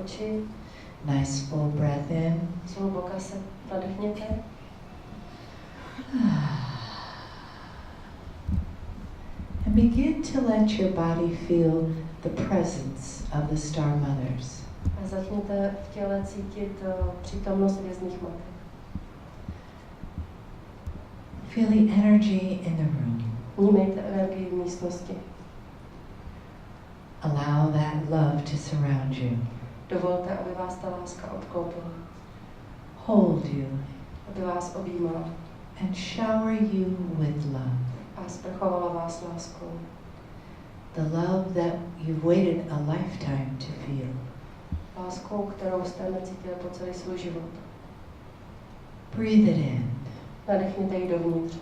oči. Nice full breath in. Zhluboka se nadechněte. And begin to let your body feel the presence of the Star Mothers. A začněte v těle cítit přítomnost hvězdných matek. Feel the energy in the room. Vnímejte energii v místnosti. Allow that love to surround you. Dovolte, aby vás ta láska obklopila. Hold you. Aby vás objímala. And shower you with love. A sprchovala vás láskou. The love that you've waited a lifetime to feel. Láskou, kterou jste necítili po celý svůj život. Breathe it in. Nadechněte ji dovnitř.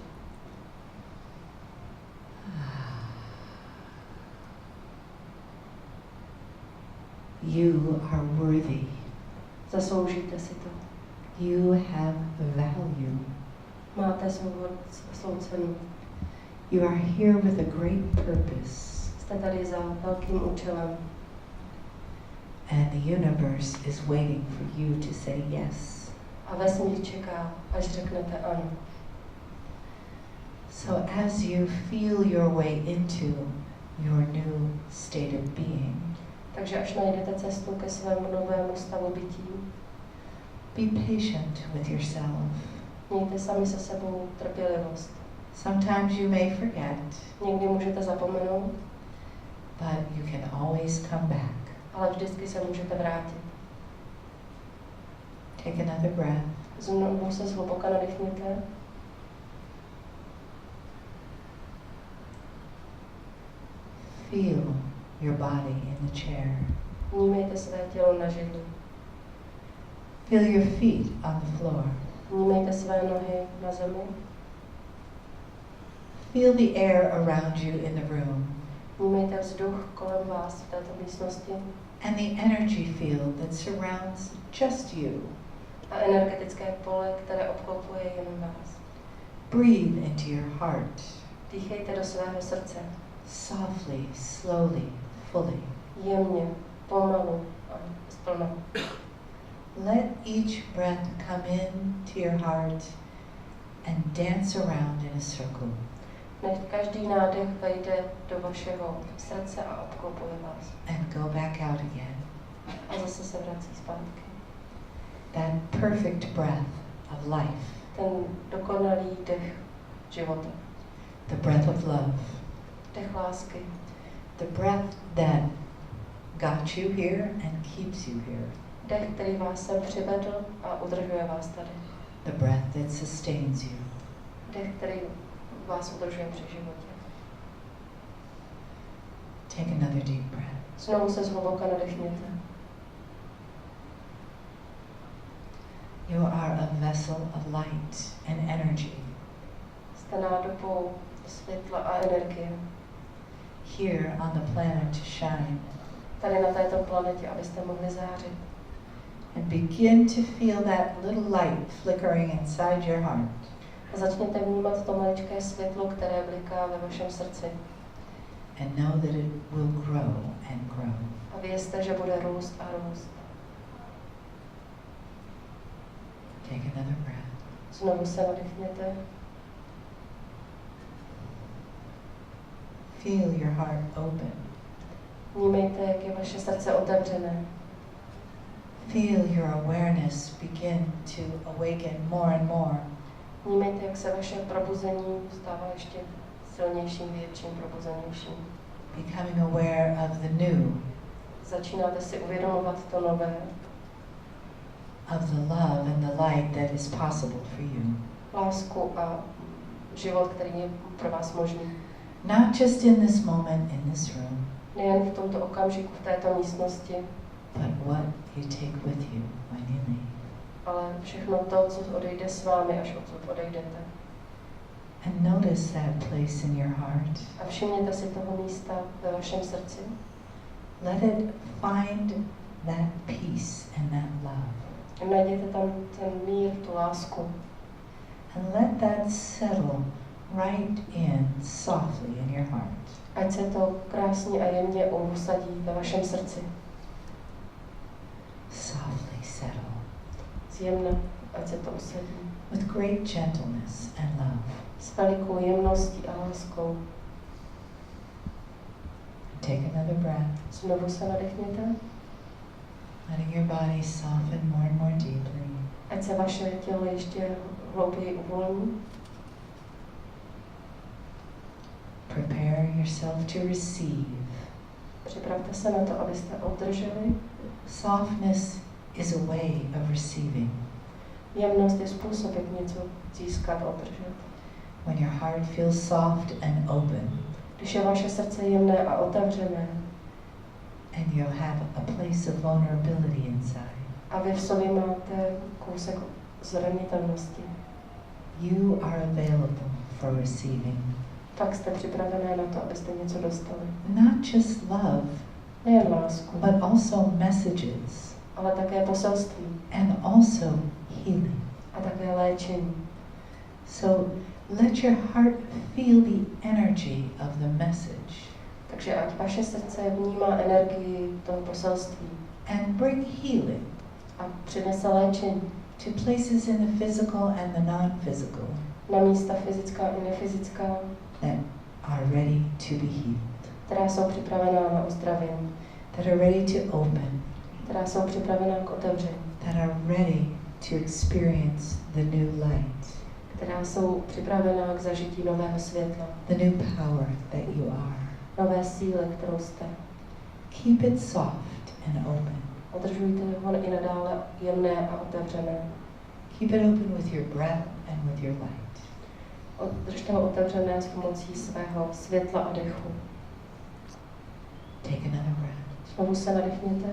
You are worthy. Zasloužíte si to. You have value. Máte svou cenu. You are here with a great purpose. Jste tady za velkým účelem. And the universe is waiting for you to say yes. A vesmír čeká, až řeknete ano. So as you feel your way into your new state of being, takže až najdete cestu ke svému novému stavu bytí, be patient with yourself. mějte sami se sebou trpělivost. Sometimes you may forget, někdy můžete zapomenout, but you can always come back. ale vždycky se můžete vrátit. Take another breath. Znovu se zhluboka nadechněte. Feel your body in the chair. Vnímejte své tělo na židli. Feel your feet on the floor. Vnímejte své nohy na zemi. Feel the air around you in the room. Vnímejte vzduch kolem vás v této místnosti. And the energy field that surrounds just you. A energetické pole, které obklopuje jen vás. Breathe into your heart. Dýchejte do svého srdce. Softly, slowly, fully. Jemně, pomalu a splno. Let each breath come in to your heart and dance around in a circle. Nech každý nádech vejde do vašeho srdce a obklopuje vás. And go back out again. A zase se vrací zpátky. That perfect breath of life. Ten dokonalý dech života. The breath of love. Dech lásky. The breath that got you here and keeps you here. Dech, který vás sem přivedl a udržuje vás tady. The breath that sustains you. Dech, který vás udržuje při životě. Take another deep breath. Znovu se zhluboka nadechněte. You are a vessel of light and energy. Jste nádobou světla a energie. Here on the planet to shine. Tady na této planetě, abyste mohli zářit. And begin to feel that little light flickering inside your heart. A začněte vnímat to maličké světlo, které bliká ve vašem srdci. And know that it will grow and grow. A vězte, že bude růst a růst. Take another breath. Znovu se nadechněte. Feel your heart open. Vnímejte, jak je vaše srdce otevřené. Feel your awareness begin to awaken more and more. Vnímejte, jak se vaše probuzení stává ještě silnějším, větším, probuzenějším. Becoming aware of the new. Začínáte si uvědomovat to nové. Of the love and the light that is possible for you. Lásku a život, který je pro vás možný. Not just in this moment, in this room. Nejen v tomto okamžiku, v této místnosti, but what you take with you when you leave. Ale všechno to, co odejde s vámi, až odsud odejdete. And notice that place in your heart. A všimněte si toho místa ve vašem srdci. Let it find that peace and that love. A najděte tam ten mír, tu lásku. And let that settle right in softly in your heart. Ať se to krásně a jemně usadí ve vašem srdci. Zjemna, ať se to usadí. with great gentleness and love. S velikou jemností a láskou. Take another breath, Znovu se nadechněte. letting your body soften more and more deeply. Ať se vaše tělo ještě hlouběji uvolní. Prepare yourself to receive. Připravte se na to, abyste obdrželi. Softness is a way of receiving. Jemnost je způsob, jak něco získat a obdržet. When your heart feels soft and open, Když je vaše srdce jemné a otevřené and you have a place of vulnerability inside, a vy v sobě máte kousek zranitelnosti, you are available for receiving. pak jste připravené na to, abyste něco dostali. Not just love, Nejen lásku, but also messages ale také poselství and also healing. a také léčení. So let your heart feel the energy of the message Takže ať vaše srdce vnímá energii toho poselství and bring healing a přinese léčení to places in the physical and the non-physical na místa fyzická i nefyzická, that are ready to be healed, která jsou připravená na uzdravení, that are ready to open, která jsou připravená k otevření, that are ready to experience the new light, která jsou připravená k zažití nového světla, the new power that you are. nové síly, kterou jste. Keep it soft and open. Udržujte ho i nadále jemné a otevřené. Keep it open with your breath and with your light. Držte ho otevřené s pomocí svého světla a dechu. Take another breath, Znovu se nadechněte,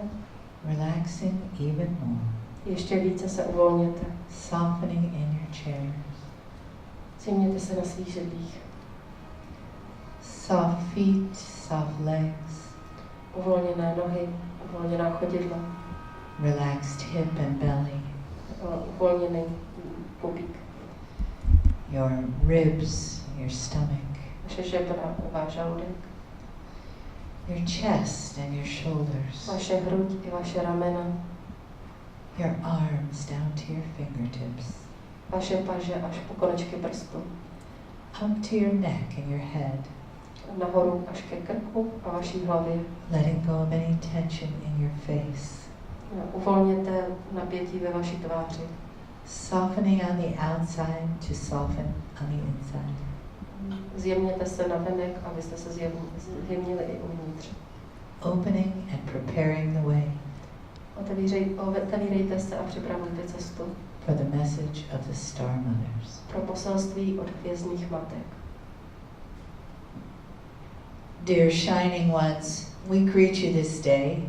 relaxing even more, ještě více se uvolněte. softening in your chairs. Zjemněte se na svých židlích. Soft feet, soft legs, Uvolněné nohy, uvolněná chodidla, relaxed hip and belly, uvolněný pupík, your ribs, your stomach, vaše žebra, váš žaludek, your chest and your shoulders, vaše hruď i vaše ramena, your arms down to your fingertips, vaše paže až po konečky prstů, up to your neck and your head, nahoru až ke krku a vaší hlavě. letting go of any tension in your face, Uvolněte napětí ve vaší tváři. softening on the outside to soften on the inside. Zjemněte se navenek, abyste se zjemnili i uvnitř. Opening and preparing the way Otevírejte se a připravujte cestu for the message of the Star Mothers. pro poselství od hvězdných matek. Dear shining ones, we greet you this day.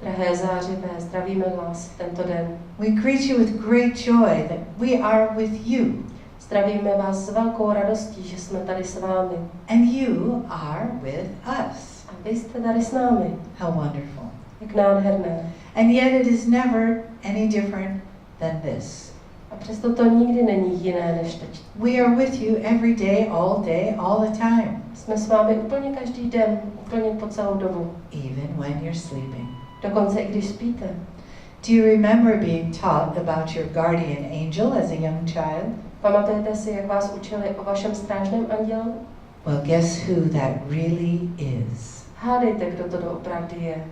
Drahé zářivé, zdravíme vás tento den. We greet you with great joy that we are with you, Zdravíme vás s velkou radostí, že jsme tady s vámi. and you are with us. A vy jste tady s námi. How wonderful. Jak nádherné. And yet it is never any different than this. A přesto to nikdy není jiné než teď. We are with you every day, all the time, Jsme s vámi úplně každý den, úplně po celou dobu. even when you're sleeping. Dokonce i když spíte. Do you remember being taught about your guardian angel as a young child? Pamatujete si, jak vás učili o vašem strážném andělu? Well, guess who that really is? Hádejte, kdo to doopravdy je.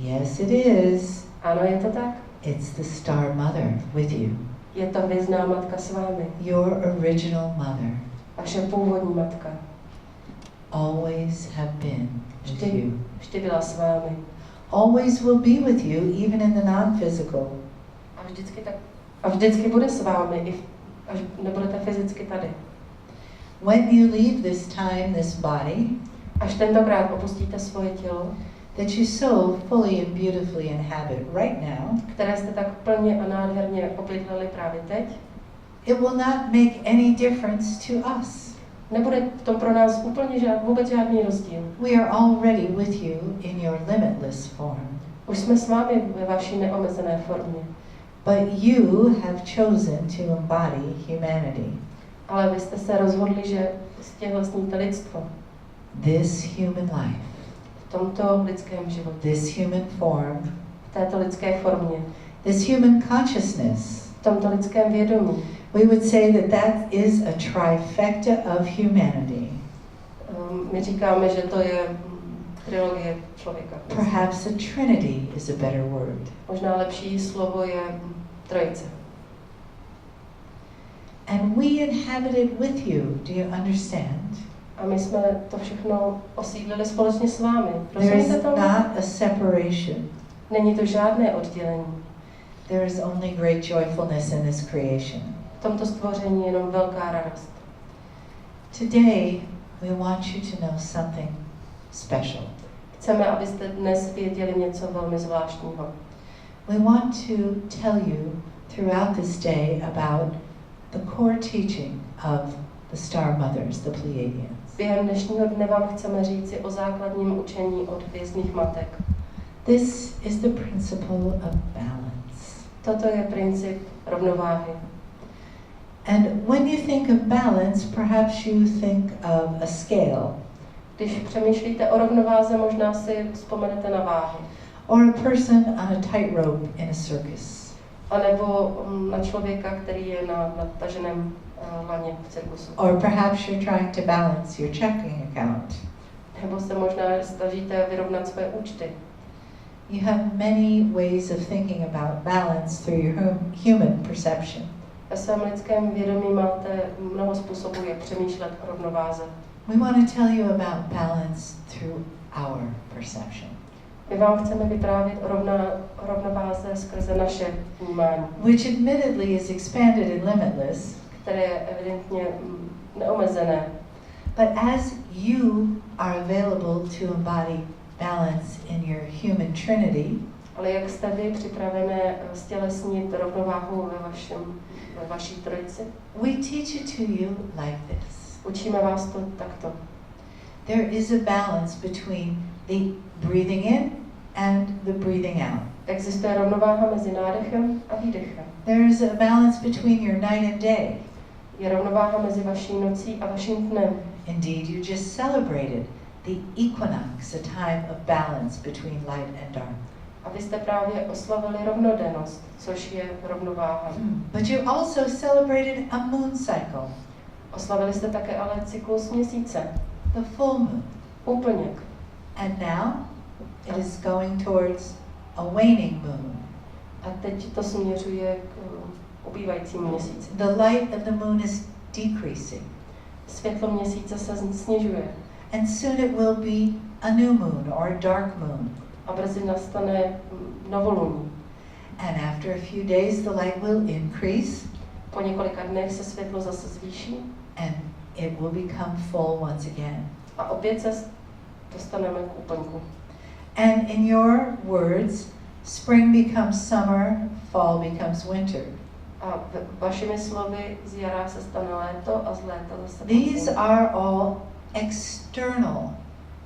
Yes, it is. Ano, je to tak? It's the Star Mother with you. Je to hvězdná matka s vámi. Your original mother. Vaše původní matka. Always have been with you. Vždy byla s vámi. Always will be with you, even in the non-physical. A vždycky bude s vámi, až nebudete fyzicky tady. When you leave this time, this body, Až tentokrát opustíte svoje tělo, that you so fully and beautifully inhabit right now, které jste tak plně a nádherně obydleli právě teď, it will not make any difference to us. nebude v tom pro nás vůbec žádný rozdíl. We are already with you in your limitless form. Už jsme s vámi ve vaší neomezené formě. But you have chosen to embody humanity. Ale vy jste se rozhodli, že stělesníte lidstvo. This human life. V tomto lidském životě. This human form. V této lidské formě. This human consciousness. v tomto lidském vědomí. We would say that is a trifecta of humanity. My říkáme, že to je trilogie člověka. Perhaps a trinity is a better word. Možná lepší slovo je trojice. And we inhabit it with you. Do you understand? A my jsme to všechno osídlili společně s vámi. There is Rozumíte tomu? not a separation. Není to žádné oddělení. There is only great joyfulness in this creation. V tomto stvoření je jenom velká radost. Today, we want you to know something special. Chceme, abyste dnes věděli něco velmi zvláštního. We want to tell you throughout this day about the core teaching of the Star Mothers, the Pleiadians. Během dnešního dne vám chceme říci o základním učení od hvězdných matek. This is the principle of balance. Toto je princip rovnováhy. And when you think of balance, perhaps you think of a scale. Když přemýšlíte o rovnováze, možná si vzpomenete na váhy. Or a person on a tightrope in a circus. A nebo na člověka, který je na taženém laně v cirkusu. Or perhaps you're trying to balance your checking account. Nebo se možná snažíte vyrovnat své účty. You have many ways of thinking about balance through your human perception. Ve svém lidském vědomí máte mnoho způsobů, jak přemýšlet o rovnováze. We want to tell you about balance through our perception. My vám chceme vyprávět o rovnováze skrze naše vnímání, Which admittedly is expanded and limitless. které je evidentně neomezené. But as you are available to embody balance in your human trinity, Ale jak jste vy připravené stělesnit rovnováhu ve vaší trojici? we teach it to you like this. Učíme vás to takto. There is a balance between the breathing in and the breathing out. Existuje rovnováha mezi nádechem a výdechem. There is a balance between your night and day. Je rovnováha mezi vaší nocí a vaším dnem. Indeed, you just celebrated the equinox, a time of balance between light and dark. A vy jste právě oslavili rovnodennost, což je rovnováha. But you also celebrated a moon cycle, Oslavili jste také ale cyklus měsíce. the full moon. Úplněk. And now it is going towards a waning moon. A teď to směřuje k ubývajícímu měsíci. The light of the moon is decreasing. Světlo měsíce se snižuje. And soon it will be a new moon or a dark moon. A brzy nastane novoluní. And after a few days the light will increase Po několika dnech se světlo zase zvýší and it will become full once again. a opět se dostaneme k úplňku. And in your words, spring becomes summer, fall becomes winter. A vašimi slovy z jara se stane léto a z léta zase These podzim. are all external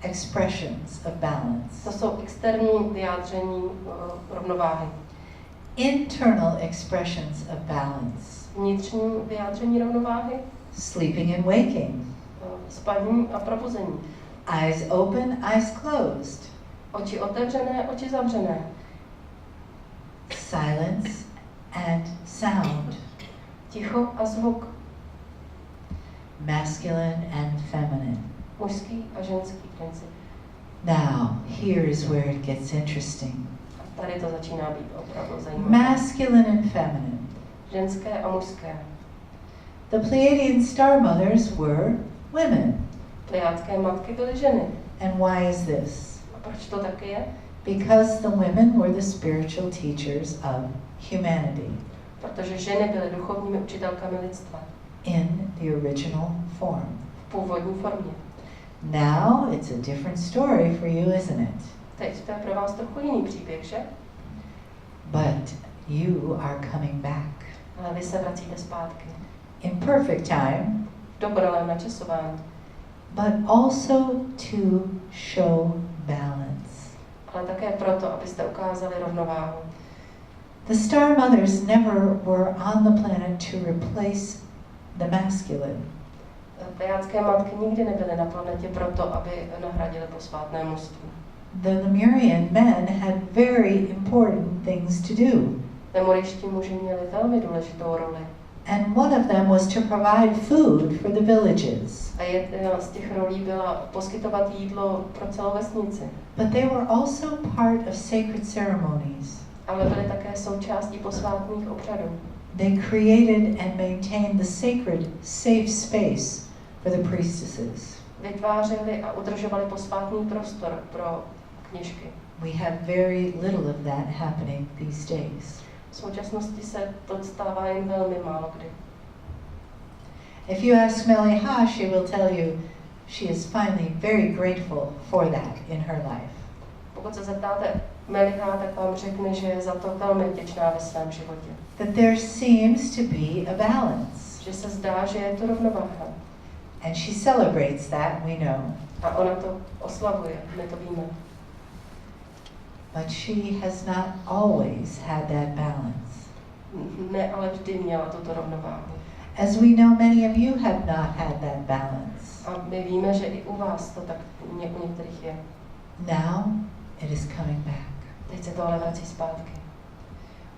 expressions of balance. To jsou externí vyjádření rovnováhy. Internal expressions of balance. Vnitřní vyjádření rovnováhy, Sleeping and waking. spaní a probuzení. Eyes open, eyes closed. Oči otevřené, oči zavřené. Silence and sound. Ticho a zvuk. Masculine and feminine. Mužský a ženský princip. Now, here is where it gets interesting. A tady to začíná být opravdu zajímavé. Masculine and feminine. Ženské a mužské. The Pleiadian Star Mothers were women. Pleiádské matky byly ženy. And why is this? A proč to taky je? Because the women were the spiritual teachers of humanity Protože ženy byly duchovními učitelkami lidstva. in the original form. V původní formě. Now it's a different story for you, isn't it? Teď to je pro vás trochu jiný příběh, že? But you are coming back Ale vy se vracíte zpátky. in perfect time, V dokonalém načasování. but also to show balance. Ale také proto, abyste ukázali rovnováhu. The Star Mothers never were on the planet to replace the masculine. Pleiádské matky nikdy nebyly na planetě proto, aby nahradily posvátné mužství. The Lemurian men had very important things to do. Lemurijští muži měli velmi důležitou roli. And one of them was to provide food for the villages. A jedna z těch rolí byla poskytovat jídlo pro celou vesnici. But they were also part of sacred ceremonies. Ale byly také součástí posvátných obřadů. They created and maintained the sacred, safe space for the priestesses. Vytvářeli a udržovali posvátný prostor pro kněžky. We have very little of that happening these days. V současnosti se to stává jen velmi málo kdy. If you ask Mele'ha, she will tell you she is finally very grateful for that in her life. Pokud se zeptáte Mele'ha, tak vám řekne, že je za to velmi vděčná ve svém životě. That there seems to be a balance. Že se zdá, že je to rovnováha. And she celebrates that, we know. A ona to oslavuje, my to víme. But she has not always had that balance. Ne, ale vždy měla tuto rovnováhu. As we know, many of you have not had that balance. A my víme, že i u vás to tak u některých je. Now it is coming back. Teď se to ale vrací zpátky.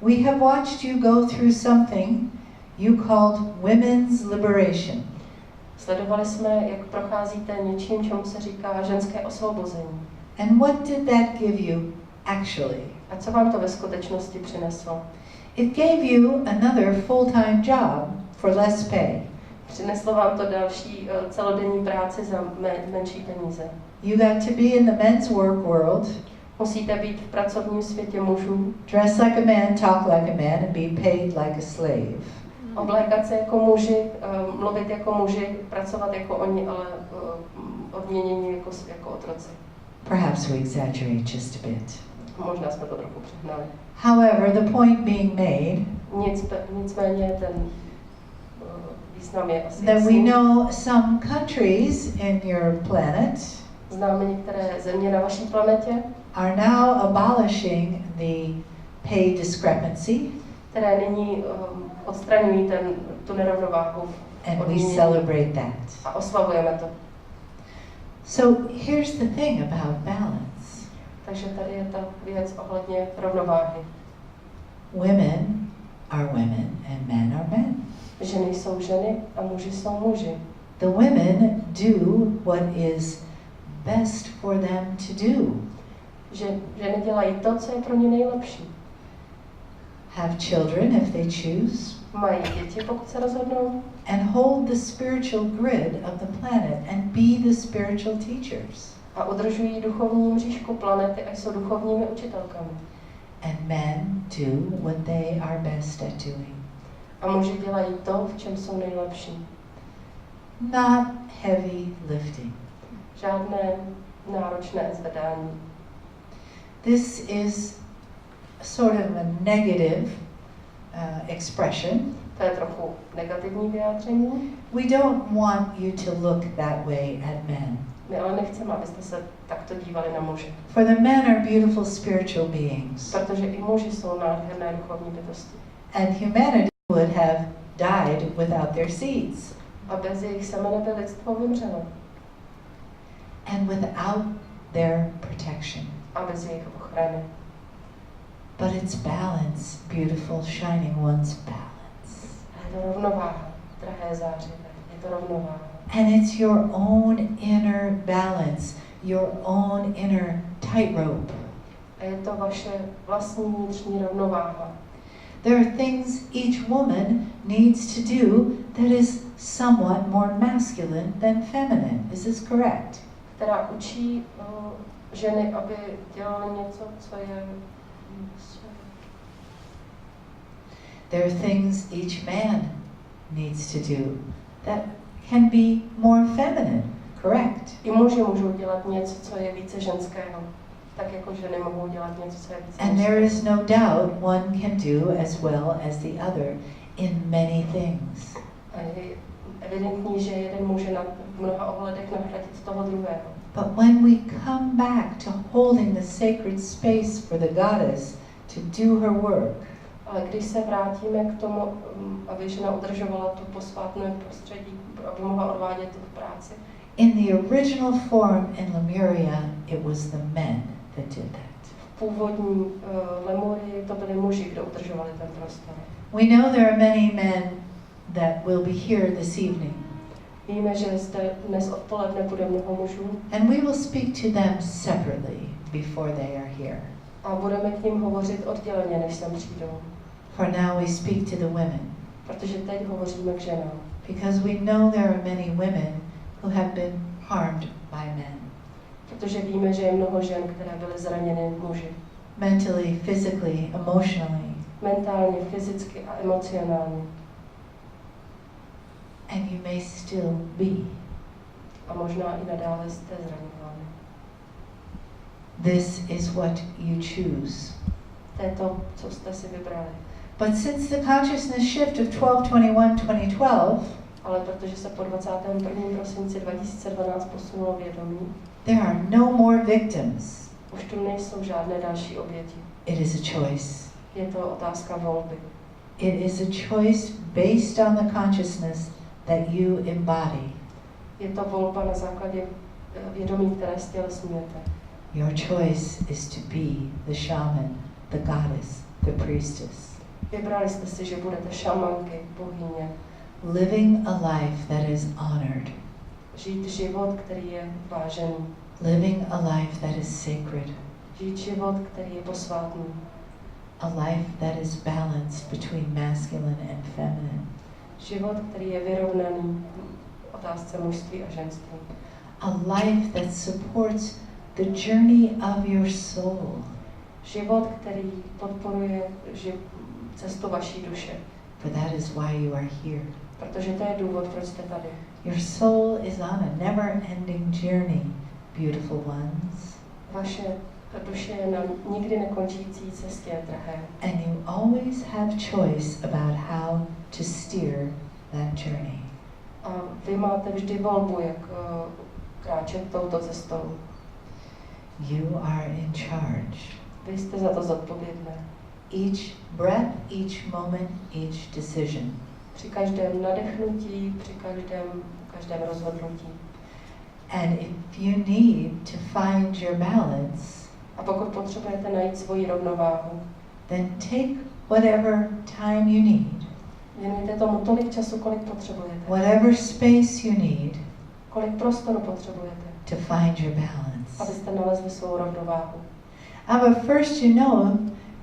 We have watched you go through something you called women's liberation. Sledovali jsme, jak procházíte něčím, čemu se říká ženské osvobození. And what did that give you actually? A co vám to ve skutečnosti přineslo? It gave you another full-time job for less pay. Přineslo vám to další celodenní práci za menší peníze. You got to be in the men's work world. Musíte být v pracovním světě mužů. Dress like a man, talk like a man, and be paid like a slave. Oblékat se jako muži, mluvit jako muži, pracovat jako oni, ale odměnění jako otroci. Perhaps we exaggerate just a bit. Možná jsme to trochu přehnali. However, the point being made Nicméně ten význam je asi that we jasný. know some countries in your planet Známe některé země na vaší planetě, are now abolishing the pay discrepancy, které nyní odstraňují tu nerovnováhu. and we celebrate that. A oslavujeme to. So here's the thing about balance. Takže tady je ta věc ohledně rovnováhy. Women are women and men are men. Ženy jsou ženy a muži jsou muži. The women do what is best for them to do. Že ženy dělají to, co je pro ně nejlepší. Have children if they choose. Mají děti, pokud se rozhodnou. And hold the spiritual grid of the planet and be the spiritual teachers. A udržují duchovní mřížku planety a jsou duchovními učitelkami. And men do what they are best at doing. A muži dělají to, v čem jsou nejlepší. Not heavy lifting. Žádné náročné zvedání. This is sort of a negative expression. To je trochu negativní vyjádření. We don't want you to look that way at men. My ale nechceme, abyste se takto dívali na muže. For the men are beautiful spiritual beings. Protože i muži jsou nádherné duchovní bytosti. And humanity would have died without their seeds. A bez jejich semene by lidstvo vymřelo. And without their protection. A bez jejich ochrany. But it's balance, beautiful, shining one's balance. A je to rovnováha, drahé zářivé. Je to rovnováha. And it's your own inner balance, your own inner tightrope. A je to vaše vlastní vnitřní rovnováha. There are things each woman needs to do that is somewhat more masculine than feminine. Is this correct? Která učí ženy, aby dělaly něco, co je... There are things each man needs to do that can be more feminine, correct? I muži můžou dělat něco, co je více ženského. Tak jako ženy mohou dělat něco, co je více And there is no doubt one can do as well as the other in many things. A je evidentní, že jeden může v mnoha ohledech nahradit toho druhého. But when we come back to holding the sacred space for the goddess to do her work, Ale když se vrátíme k tomu, aby žena udržovala tu posvátné prostředí, aby mohla odvádět tu práci. in the original form in Lemuria, it was the men that did that. V původní Lemurii to byli muži, muži, kdo udržovali ten prostor. We know there are many men that will be here this evening. Víme, že zde dnes odpoledne bude mnoho mužů. And we will speak to them separately before they are here. A budeme k ním hovořit odděleně, než sem přijdou. For now we speak to the women. Protože teď hovoříme k ženám. Because we know there are many women who have been harmed by men. Protože víme, že je mnoho žen, které byly zraněny muži. Mentally, physically, emotionally. Mentálně, fyzicky a emocionálně. And you may still be. A možná i nadále jste zraňovány. This is what you choose. To je to, co jste si vybrali. But since the consciousness shift of 12/21/2012, Ale protože se po 21. prosinci 2012 posunulo vědomí, there are no more victims. už tu nejsou žádné další oběti. It is a choice. Je to otázka volby. It is a choice based on the consciousness that you embody. Je to volba na základě vědomí, které stělesňujete. Your choice is to be the shaman, the goddess, the priestess. Vybrali jste si, že budete šamanky, bohyně. Living a life that is honored. Žít život, který je vážený. Living a life that is sacred. Žít život, který je posvátný. A life that is balanced between masculine and feminine. Život, který je vyrovnaný v otázce mužství a ženství. A life that supports the journey of your soul. Život, který podporuje cestu vaší duše. For that is why you are here. Protože to je důvod, proč jste tady. Your soul is on a never-ending journey, beautiful ones. Vaše duše je na nikdy nekončící cestě, drahé. And you always have choice about how to steer that journey. A vy máte vždy volbu, jak kráčet touto cestou. You are in charge. Vy jste za to zodpovědné. Each breath, each moment, each decision. Při každém nadechnutí, při každém rozhodnutí. And if you need to find your balance, a pokud potřebujete najít svoji rovnováhu, then take whatever time you need. Věnujte tomu tolik času, kolik potřebujete. Whatever space you need. Kolik prostoru potřebujete. To find your balance. Abyste nalezli svou rovnováhu. But first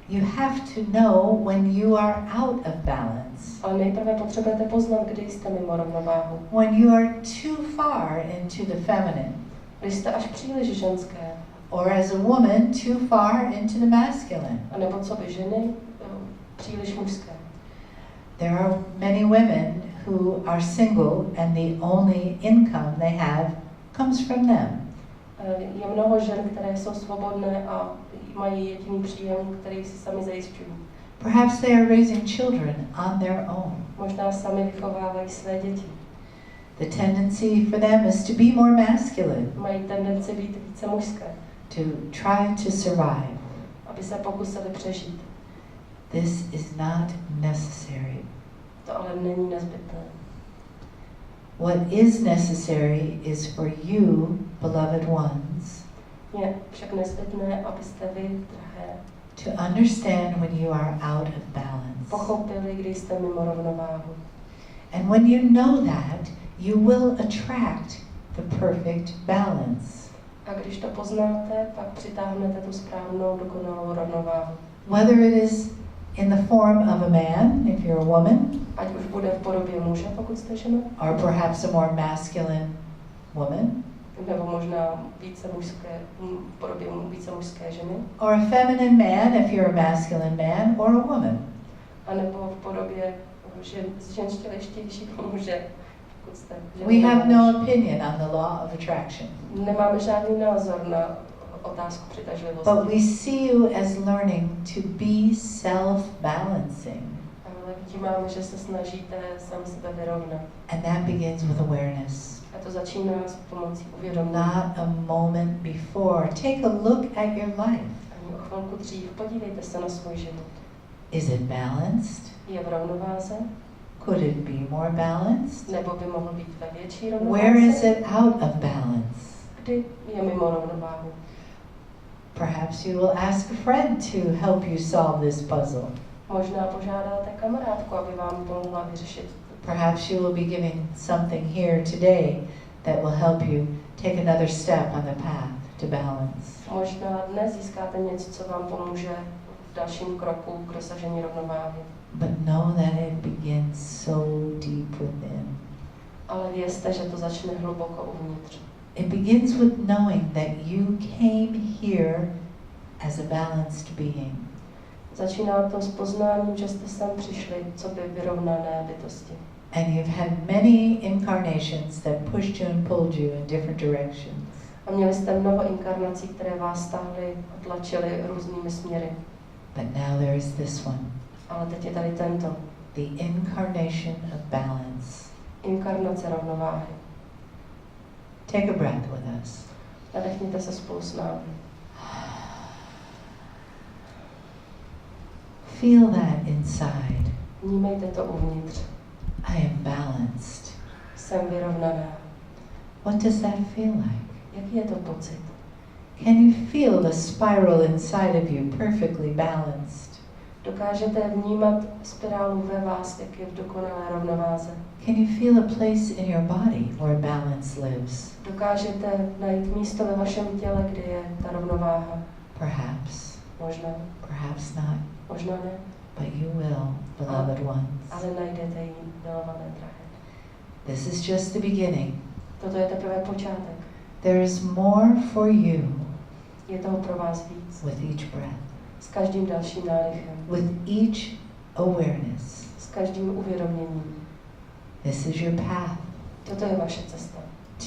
you have to know when you are out of balance. Ale nejprve potřebujete poznat, kdy jste mimo rovnováhu. When you are too far into the feminine. Když jste až příliš ženské. Or as a woman too far into the masculine. A nebo co by ženy příliš mužské. There are many women who are single and the only income they have comes from them. Je mnoho žen, které jsou svobodné a mají jediný příjem, který si sami zajišťují. Perhaps they are raising children on their own. Možná sami vychovávají své děti. The tendency for them is to be more masculine. Mají tendenci být více mužské. To try to survive. Aby se pokusili přežít. This is not necessary. To ale není nezbytné. What is necessary is for you, beloved ones, je však nezbytné, abyste vy, drahé, to understand when you are out of balance. Pochopili, když jste mimo rovnováhu. And when you know that, you will attract the perfect balance. A když to poznáte, pak přitáhnete tu správnou, dokonalou rovnováhu. Whether it is in the form of a man, if you're a woman, ať už bude v podobě muže, pokud jste žena, or perhaps a more masculine woman, nebo možná více mužské, v podobě více mužské ženy, or a feminine man if you're a masculine man, or a woman. A nebo v podobě ženštělejštějšího muže, pokud jste žena. We have no opinion on the law of attraction. Nemáme žádný názor na otázku přitažlivosti. But we see you as learning to be self-balancing. Ale vnímáme, že se snažíte sám sebe vyrovnat. And that begins with awareness. A to začíná s pomocí uvědomění. Not a moment before. Take a look at your life. Ani o chvilku dřív. Podívejte se na svůj život. Is it balanced? Je v rovnováze? Could it be more balanced? Nebo by mohl být ve větší rovnováze? Where is it out of balance? Kdy je mimo rovnováhu? Perhaps you will ask a friend to help you solve this puzzle. Možná požádáte kamarádku, aby vám pomohla vyřešit. Perhaps you will be given something here today that will help you take another step on the path to balance. Možná dnes získáte něco, co vám pomůže v dalším kroku k dosažení rovnováhy. But know that it begins so deep within. Ale vězte, že to začne hluboko uvnitř. It begins with knowing that you came here as a balanced being. Začíná to s poznáním, že jste sem přišli, co by vyrovnané bytosti. And you've had many incarnations that pushed you and pulled you in different directions. A měli jste mnoho inkarnací, které vás stáhly a tlačily různými směry. But now there is this one. Ale teď je tady tento. The incarnation of balance. Inkarnace rovnováhy. Take a breath with us. Nadechněte se spolu s námi. Feel that inside. Vnímejte to uvnitř. I am balanced. Jsem vyrovnaná. What does that feel like? Jaký je to pocit? Can you feel the spiral inside of you perfectly balanced? Dokážete vnímat spirálu ve vás, jak je v dokonalé rovnováze? Can you feel a place in your body where balance lives? Dokážete najít místo ve vašem těle, kde je ta rovnováha? Perhaps. Možná. Perhaps not. Možná ne. But you will, beloved ones. Ale najdete ji, milované drahé. This is just the beginning. Toto je teprve počátek. There is more for you Je toho pro vás víc. with each breath, S každým dalším nádechem. with each awareness. S každým uvědoměním. This is your path. Toto je vaše cesta.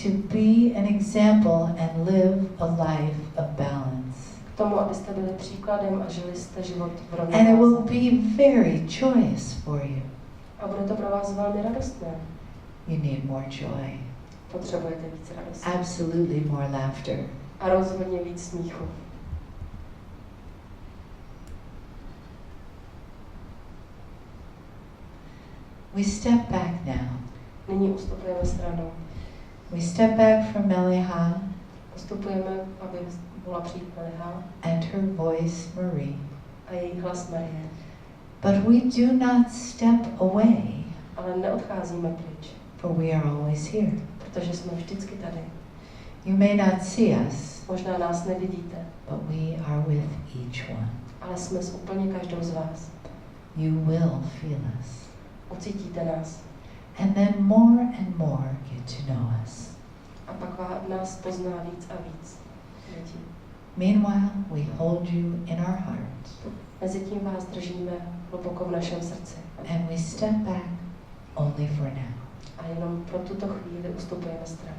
To be an example and live a life of balance. K tomu, abyste byli příkladem a žili jste život v And it will rovnováze. be very joyous for you. A bude to pro vás velmi radostné. You need more joy. Potřebujete víc radosti. Absolutely more laughter. A rozhodně víc smíchu. We step back now. Nyní ustupujeme stranou. We step back from Mele'ha Ustupujeme, aby mohla přijít Mele'ha and her voice Marie. a její hlas Marie. But we do not step away, Ale neodcházíme pryč, for we are always here. protože jsme vždycky tady. You may not see us, Možná nás nevidíte, but we are with each one. ale jsme s úplně každou z vás. You will feel us. Ucítíte nás. And then more and more get to know us. A pak nás pozná víc a víc lidí. Meanwhile, we hold you in our heart. Mezitím vás držíme hluboko v našem srdci. And we step back only for now. A jenom pro tuto chvíli ustupujeme stranu.